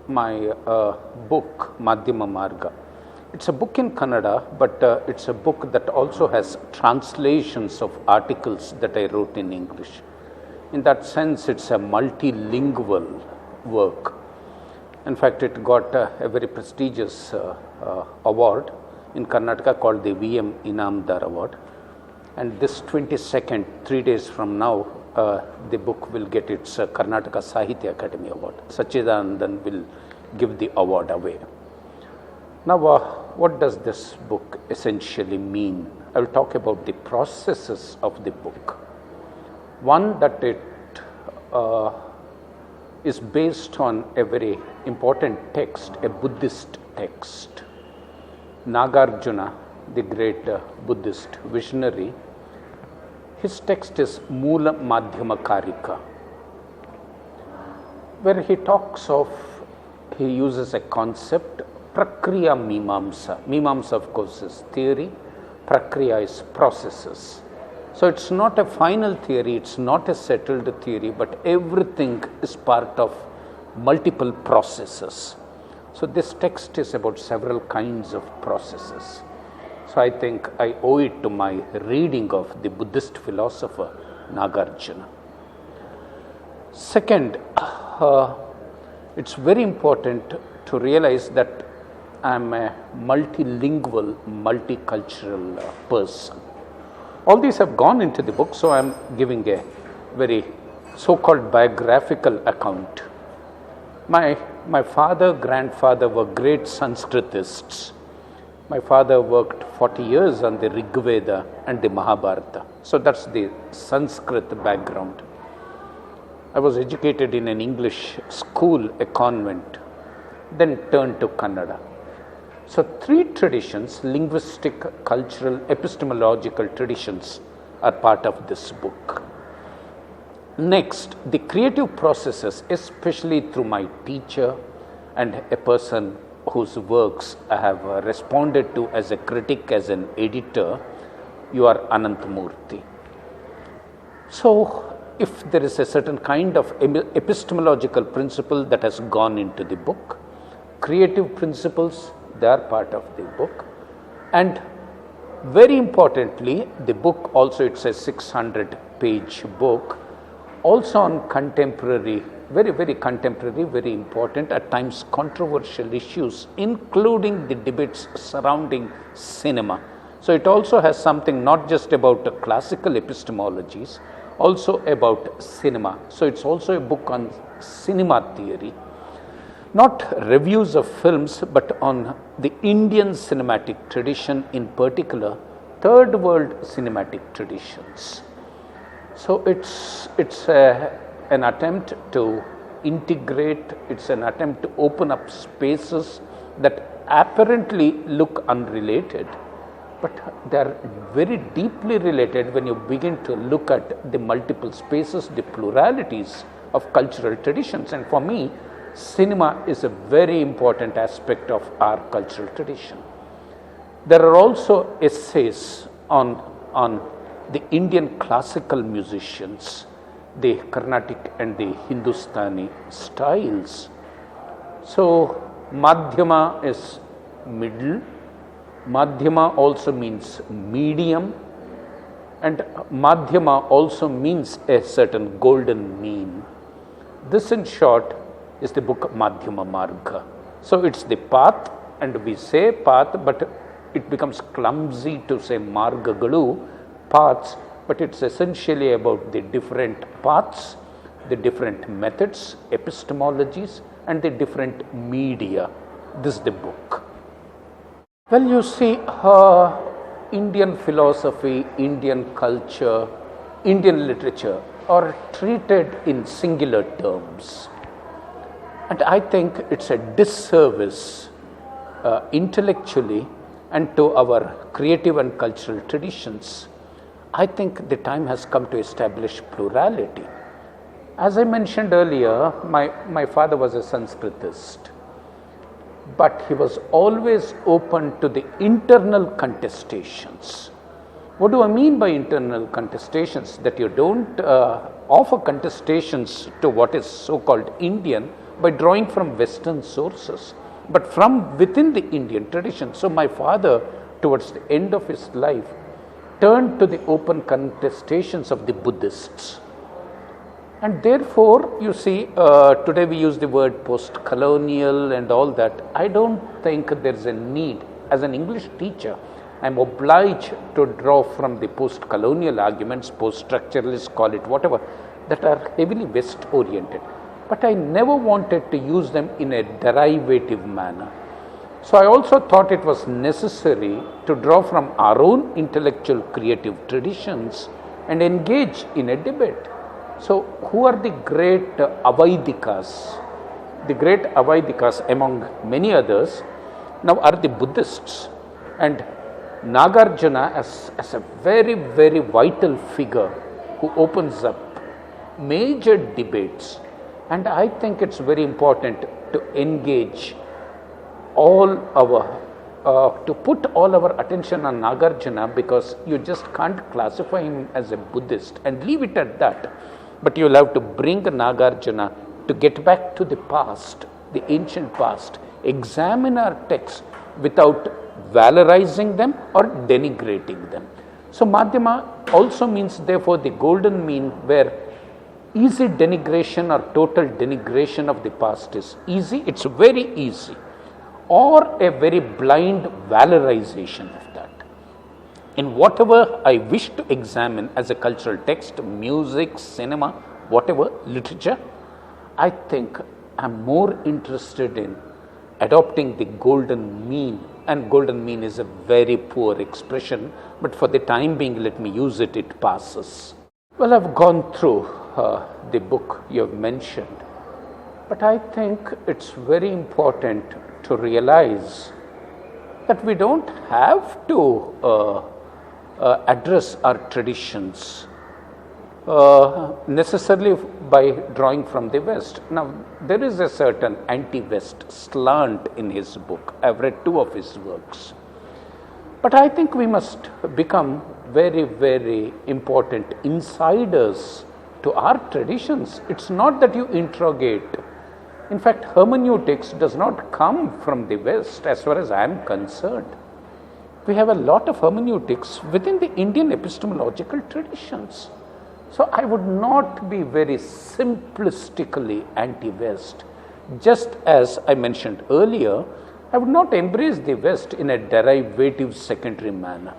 my book, Madhyama Marga. It's a book in Kannada, but it's a book that also has translations of articles that I wrote in English. In that sense, it's a multilingual work. In fact, it got a very prestigious award in Karnataka called the VM Inamdar Award. And this 22nd, 3 days from now, the book will get its Karnataka Sahitya Academy Award. Sachidanandan will give the award away. Now, what does this book essentially mean? I will talk about the processes of the book. One, that it is based on a very important text, a Buddhist text. Nagarjuna, the great Buddhist visionary, his text is Mula Madhyama Karika, where he talks of, he uses a concept, Prakriya Mimamsa. Mimamsa, of course, is theory, Prakriya is processes. So it's not a final theory, it's not a settled theory, but everything is part of multiple processes. So this text is about several kinds of processes. So I think I owe it to my reading of the Buddhist philosopher Nagarjuna. Second, it's very important to realize that I am a multilingual, multicultural person. All these have gone into the book, so I am giving a very so-called biographical account. My father, grandfather were great Sanskritists. My father worked 40 years on the Rig Veda and the Mahabharata. So that's the Sanskrit background. I was educated in an English school, a convent, then turned to Kannada. So three traditions, linguistic, cultural, epistemological traditions, are part of this book. Next, the creative processes, especially through my teacher and a person whose works I have responded to as a critic, as an editor, you are Anantamurthy. So, if there is a certain kind of epistemological principle that has gone into the book, creative principles, they are part of the book. And very importantly, the book also, it's a 600-page book, also on contemporary, very contemporary, very important, at times controversial issues, including the debates surrounding cinema. So it also has something not just about classical epistemologies, also about cinema. So it's also a book on cinema theory, not reviews of films, but on the Indian cinematic tradition, in particular, third world cinematic traditions. So it's an attempt to integrate, it's an attempt to open up spaces that apparently look unrelated, but they are very deeply related when you begin to look at the multiple spaces, the pluralities of cultural traditions. And for me, cinema is a very important aspect of our cultural tradition. There are also essays on the Indian classical musicians, the Carnatic and the Hindustani styles. So Madhyama is middle, Madhyama also means medium, and Madhyama also means a certain golden mean. This, in short, is the book Madhyama Marga. So it's the path, and we say path, but it becomes clumsy to say Margagalu, paths, but it's essentially about the different paths, the different methods, epistemologies, and the different media. This is the book. Well, you see, Indian philosophy, Indian culture, Indian literature are treated in singular terms. And I think it's a disservice intellectually and to our creative and cultural traditions. I think the time has come to establish plurality. As I mentioned earlier, my father was a Sanskritist, but he was always open to the internal contestations. What do I mean by internal contestations? That you don't offer contestations to what is so-called Indian, by drawing from Western sources, but from within the Indian tradition. So my father, towards the end of his life, turned to the open contestations of the Buddhists. And therefore, you see, today we use the word post-colonial and all that. I don't think there's a need. As an English teacher, I'm obliged to draw from the post-colonial arguments, post-structuralists, call it whatever, that are heavily West-oriented. But I never wanted to use them in a derivative manner. So I also thought it was necessary to draw from our own intellectual creative traditions and engage in a debate. So who are the great Avaidikas? The great Avaidikas, among many others, now are the Buddhists. And Nagarjuna as a very, very vital figure who opens up major debates. And I think it's very important to engage all our, to put all our attention on Nagarjuna, because you just can't classify him as a Buddhist and leave it at that. But you'll have to bring Nagarjuna to get back to the past, the ancient past, examine our texts without valorizing them or denigrating them. So Madhyama also means therefore the golden mean, where easy denigration or total denigration of the past is easy, it's very easy, or a very blind valorization of that. In whatever I wish to examine as a cultural text, music, cinema, whatever, literature, I think I'm more interested in adopting the golden mean. And golden mean is a very poor expression, but for the time being, let me use it, it passes. Well, I've gone through the book you have mentioned, but I think it's very important to realize that we don't have to address our traditions necessarily by drawing from the West. Now, there is a certain anti-West slant in his book. I've read 2 of his works. But I think we must become very, very important insiders to our traditions. It's not that you interrogate. In fact, hermeneutics does not come from the West as far as I am concerned. We have a lot of hermeneutics within the Indian epistemological traditions. So I would not be very simplistically anti-West. Just as I mentioned earlier, I would not embrace the West in a derivative secondary manner.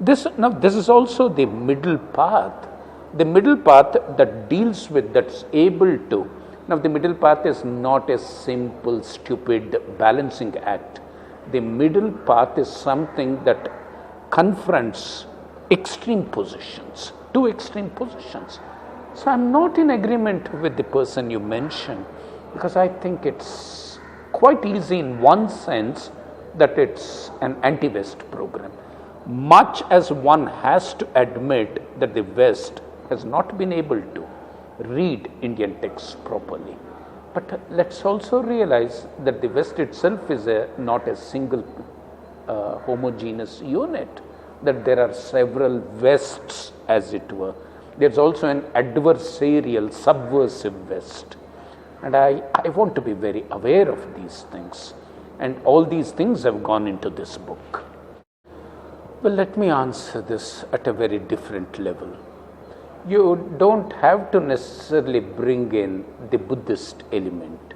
This is also the middle path. The middle path that deals with, that's able to. Now the middle path is not a simple, stupid balancing act. The middle path is something that confronts extreme positions. 2 extreme positions. So I'm not in agreement with the person you mentioned, because I think it's quite easy in one sense that it's an anti-West program. Much as one has to admit that the West has not been able to read Indian texts properly. But let's also realize that the West itself is not a single homogeneous unit, that there are several Wests, as it were. There's also an adversarial, subversive West. And I want to be very aware of these things. And all these things have gone into this book. Well, let me answer this at a very different level. You don't have to necessarily bring in the Buddhist element.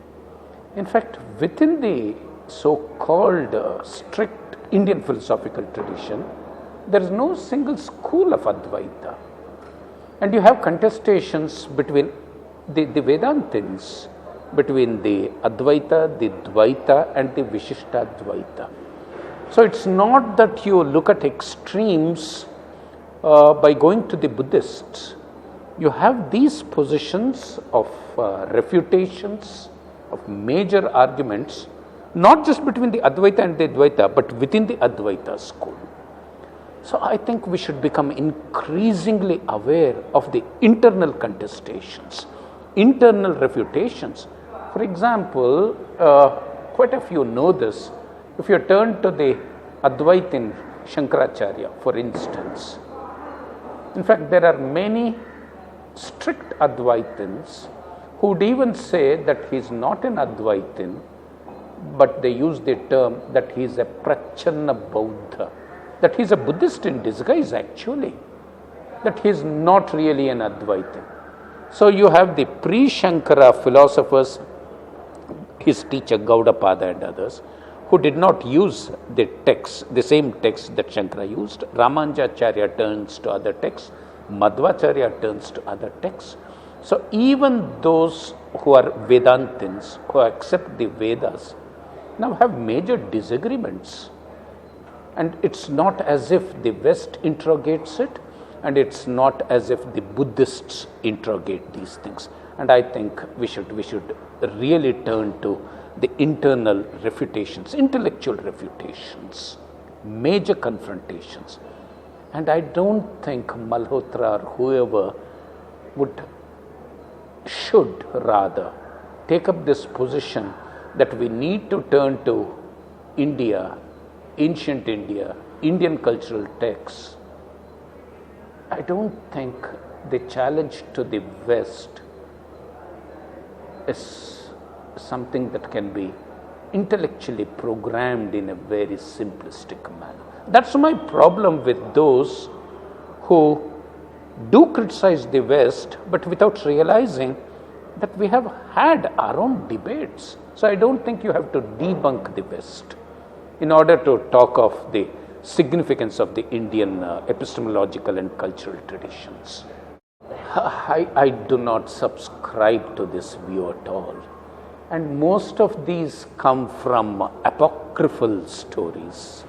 In fact, within the so-called strict Indian philosophical tradition, there is no single school of Advaita. And you have contestations between the Vedantins, between the Advaita, the Dvaita and the Vishishtadvaita. So it's not that you look at extremes by going to the Buddhists. You have these positions of refutations, of major arguments, not just between the Advaita and the Dvaita, but within the Advaita school. So I think we should become increasingly aware of the internal contestations, internal refutations. For example, quite a few know this. If you turn to the Advaitin Shankaracharya, for instance, in fact, there are many strict Advaitins who would even say that he is not an Advaitin, but they use the term that he is a Prachanna Buddha, that he is a Buddhist in disguise actually, that he is not really an Advaitin. So you have the pre-Shankara philosophers, his teacher Gaudapada and others, who did not use the text, the same text that Shankara used. Ramanujacharya turns to other texts, Madhvacharya turns to other texts. So even those who are Vedantins, who accept the Vedas, now have major disagreements. And it's not as if the West interrogates it, and it's not as if the Buddhists interrogate these things. And I think we should really turn to the internal refutations, intellectual refutations, major confrontations. And I don't think Malhotra or whoever should rather take up this position that we need to turn to India, ancient India, Indian cultural texts. I don't think the challenge to the West is something that can be intellectually programmed in a very simplistic manner. That's my problem with those who do criticize the West, but without realizing that we have had our own debates. So I don't think you have to debunk the West in order to talk of the significance of the Indian epistemological and cultural traditions. I do not subscribe to this view at all. And most of these come from apocryphal stories,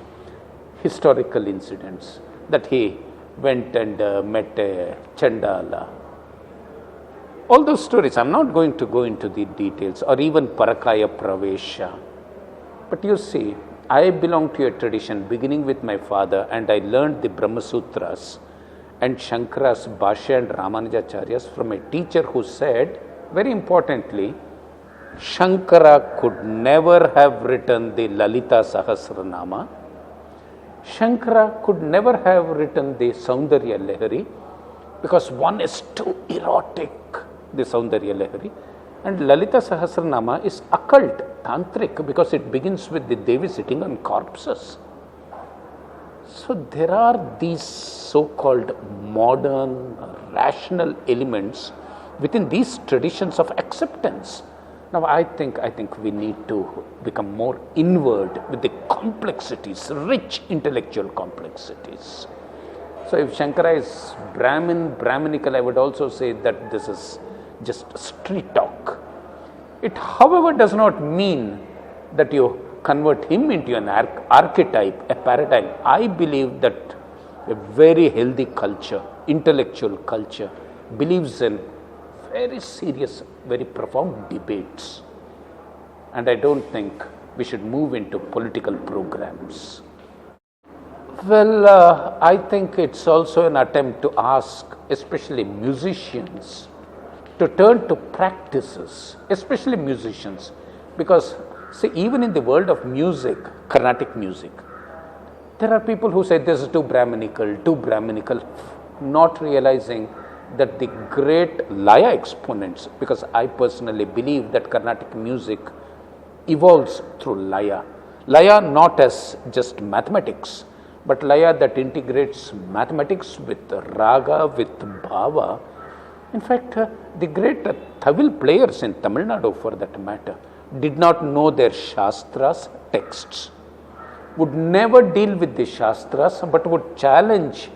historical incidents, that he went and met a Chandala. All those stories, I'm not going to go into the details, or even Parakaya Pravesha. But you see, I belong to a tradition beginning with my father, and I learned the Brahma Sutras and Shankara's Bhashya and Ramanujacharya's from a teacher who said, very importantly, Shankara could never have written the Lalita Sahasranama. Shankara could never have written the Saundarya Lahari, because one is too erotic, the Saundarya Lahari. And Lalita Sahasranama is occult, tantric, because it begins with the Devi sitting on corpses. So there are these so-called modern, rational elements within these traditions of acceptance. Now I think we need to become more inward with the complexities, rich intellectual complexities. So if Shankara is Brahminical, I would also say that this is just street talk. It, however, does not mean that you convert him into an archetype, a paradigm. I believe that a very healthy culture, intellectual culture, believes in very serious, very profound debates. And I don't think we should move into political programs. Well, I think it's also an attempt to ask, especially musicians, to turn to practices, especially musicians, because see, even in the world of music, Carnatic music, there are people who say this is too Brahminical, not realizing that the great Laya exponents, because I personally believe that Carnatic music evolves through Laya. Laya not as just mathematics, but Laya that integrates mathematics with raga, with bhava. In fact, the great Thavil players in Tamil Nadu, for that matter, did not know their Shastras texts, would never deal with the Shastras, but would challenge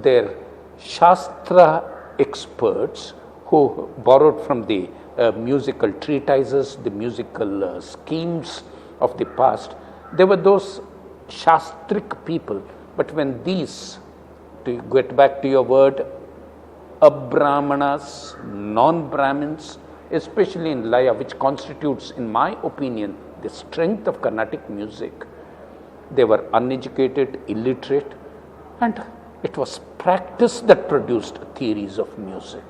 their Shastra experts who borrowed from the musical treatises, the musical schemes of the past. There were those Shastric people, but when these, to get back to your word, Abrahmanas, non-Brahmins, especially in Laya, which constitutes, in my opinion, the strength of Carnatic music, they were uneducated, illiterate, and it was practice that produced theories of music.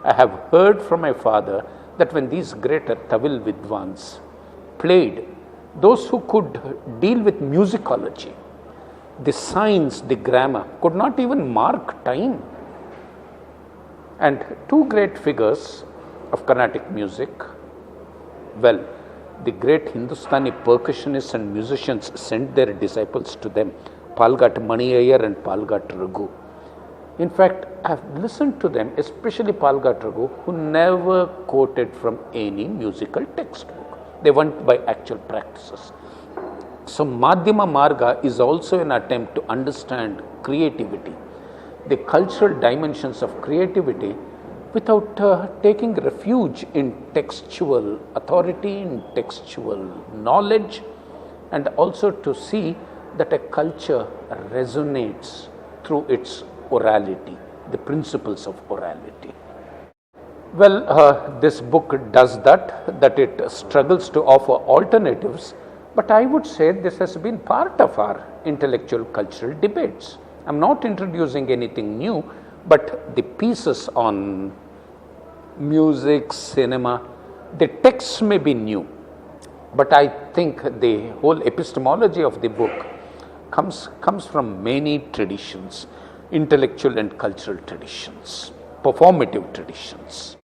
I have heard from my father that when these great Thavil Vidwans played, those who could deal with musicology, the science, the grammar, could not even mark time. And two great figures, of Carnatic music? Well, the great Hindustani percussionists and musicians sent their disciples to them, Palgat Mani Iyer and Palgat Raghu. In fact, I have listened to them, especially Palgat Raghu, who never quoted from any musical textbook. They went by actual practices. So, Madhyama Marga is also an attempt to understand creativity, the cultural dimensions of creativity, without taking refuge in textual authority, in textual knowledge, and also to see that a culture resonates through its orality, the principles of orality. Well, this book does that it struggles to offer alternatives, but I would say this has been part of our intellectual cultural debates. I'm not introducing anything new, but the pieces on music, cinema, the texts may be new, but I think the whole epistemology of the book comes from many traditions, intellectual and cultural traditions, performative traditions.